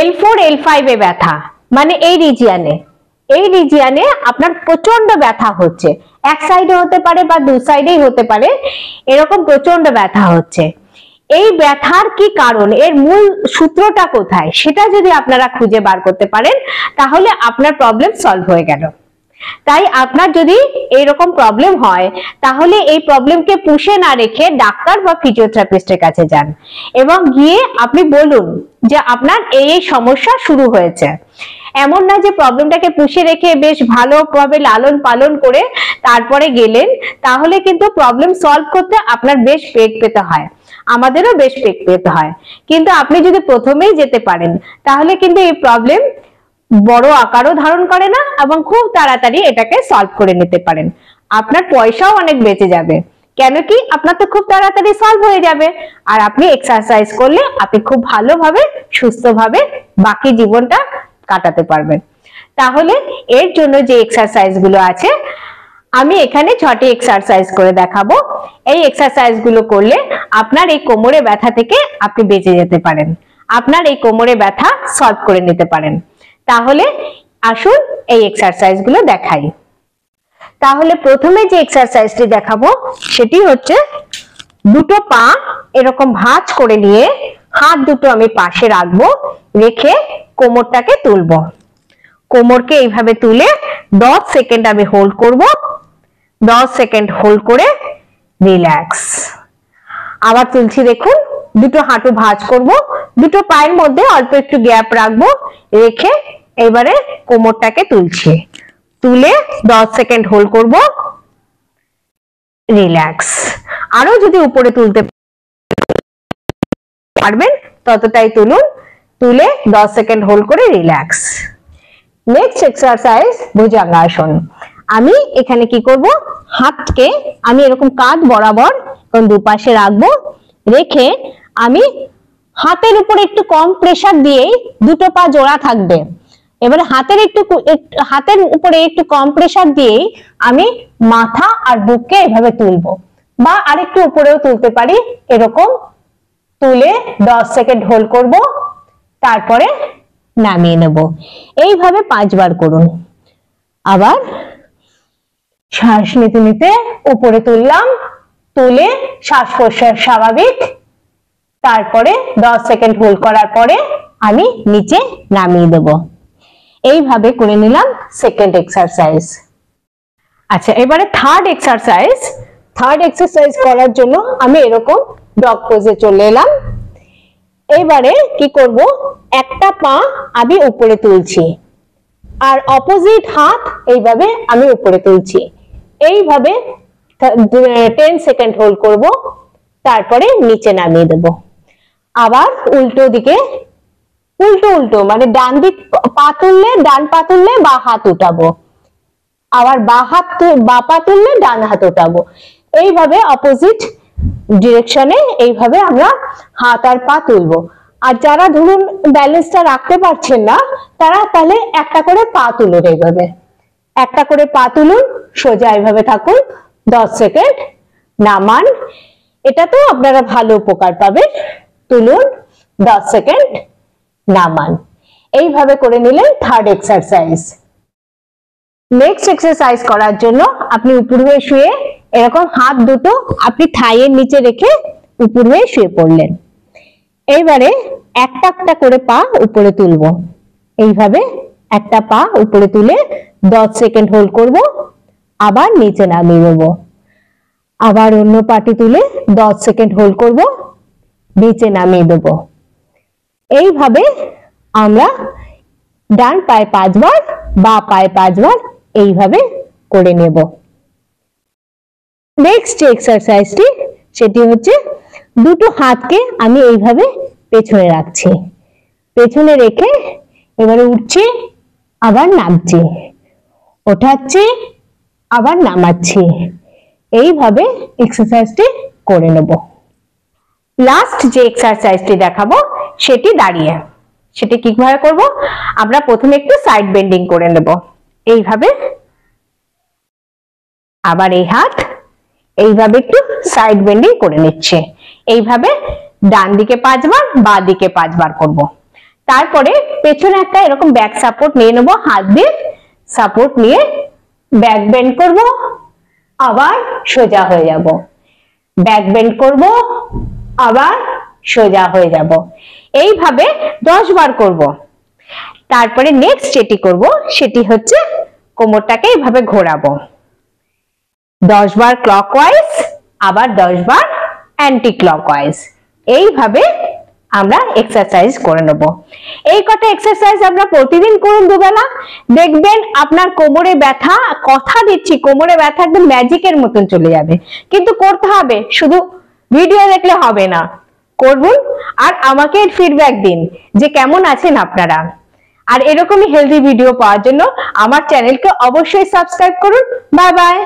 L4 L5 এ ব্যথা, মানে এই রিজিয়নে আপনার প্রচন্ড ব্যথা হচ্ছে, এক সাইডে হতে পারে বা দু সাইডেই হতে পারে, এরকম প্রচন্ড ব্যথা হচ্ছে। এই ব্যথার কি কারণ, এর মূল সূত্রটা কোথায়, সেটা যদি আপনারা খুঁজে বার করতে পারেন তাহলে আপনার প্রবলেম সলভ হয়ে গেল। তাই আপনার যদি এইরকম প্রবলেম হয় তাহলে এই প্রবলেমকে পুষে না রেখে ডাক্তার বা ফিজিওথেরাপিস্টের কাছে যান এবং গিয়ে আপনি বলুন যে আপনার এই সমস্যা শুরু হয়েছে। এমন না যে প্রবলেমটাকে পুষে রেখে বেশ ভালোভাবে লালন পালন করে তারপরে গেলেন, তাহলে কিন্তু প্রবলেম সলভ করতে আপনার বেশ বেগ পেতে হয়, আমাদেরও বেশ বেগ পেতে হয়। কিন্তু আপনি যদি প্রথমেই যেতে পারেন তাহলে কিন্তু এই প্রবলেম বড় আকারও ধারণ করে না এবং খুব তাড়াতাড়ি এটাকে সলভ করে নিতে পারেন। আপনার পয়সাও অনেক বেঁচে যাবে, কেন কি আপনার তো খুব তাড়াতাড়ি সলভ হয়ে যাবে, আর আপনি এক্সারসাইজ করলে আপনি খুব ভালোভাবে সুস্থভাবে বাকি জীবনটা কাটাতে পারবেন। তাহলে এর জন্য যে এক্সারসাইজ গুলো আছে আমি এখানে 6টি এক্সারসাইজ করে দেখাবো। এই এক্সারসাইজ গুলো করলে আপনার এই কোমরে ব্যথা থেকে আপনি বেঁচে যেতে পারেন, আপনার এই কোমরে ব্যথা সলভ করে নিতে পারেন। তাহলে আসুন এই এক্সারসাইজ গুলো দেখাই। তাহলে প্রথমে যে এক্সারসাইজটি দেখাবো সেটি হচ্ছে দুটো পা এরকম ভাঁজ করে নিয়ে হাত দুটো আমি পাশে রাখবো, রেখে কোমরটাকে তুলবো। কোমরকে এইভাবে তুলে 10 সেকেন্ড আমি হোল্ড করব, 10 সেকেন্ড হোল্ড করে রিল্যাক্স। আবার তুলছি, দেখুন দুটো হাঁটু ভাঁজ করব, দুটো পায়ের মধ্যে অল্প একটু গ্যাপ রাখবো, রেখে এবারে কোমরটাকে তুলছি, তুলে 10 সেকেন্ড হোল্ড করব, রিল্যাক্স। আরো যদি উপরে তুলতে পারবেন ততটাই তুলুন, তুলে 10 সেকেন্ড হোল্ড করে রিল্যাক্স। Next exercise bhujangasana. আমি এখানে কি করব, হাতকে আমি এরকম কাঁধ বরাবর দুপাশে রাখবো, রেখে আমি হাতের উপরে একটু কম প্রেসার দিয়ে দুটো পা জোড়া থাকবে। এবারে হাতের উপরে একটু কম প্রেসার দিয়ে আমি মাথা আর বুককে এভাবে তুলবো, বা আরেকটু উপরেও তুলতে পারি। এরকম তুলে 10 সেকেন্ড হোল্ড করব, তারপরে নামিয়ে নেব। এইভাবে 5 বার করুন। আবার শ্বাস নিতে নিতে উপরে তুললাম, তুলে শ্বাস প্রশ্বাস স্বাভাবিক, তারপরে 10 সেকেন্ড হোল্ড করার পরে আমি নিচে নামিয়ে দেব। এইভাবে করে নিলাম সেকেন্ড এক্সারসাইজ। আচ্ছা, এবারে থার্ড এক্সারসাইজ করার জন্য আমি এরকম ডগ পোজে চলে এলাম। এবারে কি করব, একটা পা আমি উপরে তুলছি আর অপোজিট হাত এইভাবে আমি উপরে তুলছি। এইভাবে 10 সেকেন্ড হোল্ড করব, তারপরে নিচে নামিয়ে দেব। আবার উল্টো দিকে উল্টো মানে ডান পা তুললে বা হাত উঠাবো, আবার বা পা তুললে ডান হাত উঠাবো। এইভাবে অপোজিট ডিরেকশনে এইভাবে আমরা হাত আর পা তুলবো। আর যারা ধরুন ব্যালেন্সটা রাখতে পারছেন না, তারা তাহলে একটা করে পা তুলুন, এইভাবে একটা করে পা তুলুন, সোজা এইভাবে থাকুন, 10 সেকেন্ড নামান। এটা তো আপনারা ভালো উপকার পাবেন। তুলুন, 10 সেকেন্ড নামান। এইভাবে করে নিলেন থার্ড এক্সারসাইজ। নেক্সট এক্সারসাইজ করার জন্য আপনি উপর হয়ে শুয়ে এরকম হাত দুটো আপনি থাইয়ের নিচে রেখে উপর হয়ে শুয়ে পড়লেন। এইবারে একটা একটা করে পা উপরে তুলবো, এইভাবে একটা পা উপরে তুলে 10 সেকেন্ড হোল্ড করব, আবার নিচে নামিয়ে দেব। আবার অন্য পাটি তুলে 10 সেকেন্ড হোল্ড করব, নিচে নামিয়ে দেব। এইভাবে আমরা ডান পায়ে 5 বার, বা পায়ে 5 বার এইভাবে করে নেব। নেক্সট এক্সারসাইজটি সেটি হচ্ছে দুটো হাতকে আমি এইভাবে পেছনে রাখছি, পেছনে রেখে এবারে উঠছি, আবার নামছি, ওঠাচ্ছি, আবার নামাচ্ছি। এইভাবে এক্সারসাইজটি করে নেব। লাস্ট যে এক্সারসাইজটি দেখাবো সেটি দাঁড়িয়ে। সেটি কিভাবে করব, আমরা প্রথমে একটু সাইড বেন্ডিং করে নেব, এইভাবে। আবার এই হাত এইভাবে একটু সাইড বেন্ডিং করে নিচ্ছে। এইভাবে ডান দিকে 5 বার, বাঁ দিকে 5 বার করব। তারপরে পেছনে একটা এরকম ব্যাক সাপোর্ট নিয়ে নেব, হাত দিয়ে সাপোর্ট নিয়ে ব্যাক বেন্ড করব, আবার সোজা হয়ে যাব, ব্যাক বেন্ড করব, আবার সোজা হয়ে যাব। এইভাবে 10 বার করব। তারপরে নেক্সট যেটি করব সেটি হচ্ছে কোমরটাকে এইভাবে ঘোরাবো, 10 বার ক্লকওয়াইজ, আবার 10 বার অ্যান্টি ক্লকওয়াইজ। এইভাবে আমরা এক্সারসাইজ করে নেব। এই কটা এক্সারসাইজ আমরা প্রতিদিন করুন দুবেলা, দেখবেন আপনার কোমরে ব্যথা, কথা দিচ্ছি কোমরে ব্যথা একদম ম্যাজিকের মতন চলে যাবে। কিন্তু করতে হবে, শুধু ভিডিও দেখলে হবে না, করুন আর আমাকে ফিডব্যাক দিন যে কেমন আছেন আপনারা। আর এরকমই হেলদি ভিডিও পাওয়ার জন্য আমার চ্যানেলকে অবশ্যই সাবস্ক্রাইব করুন। Bye bye.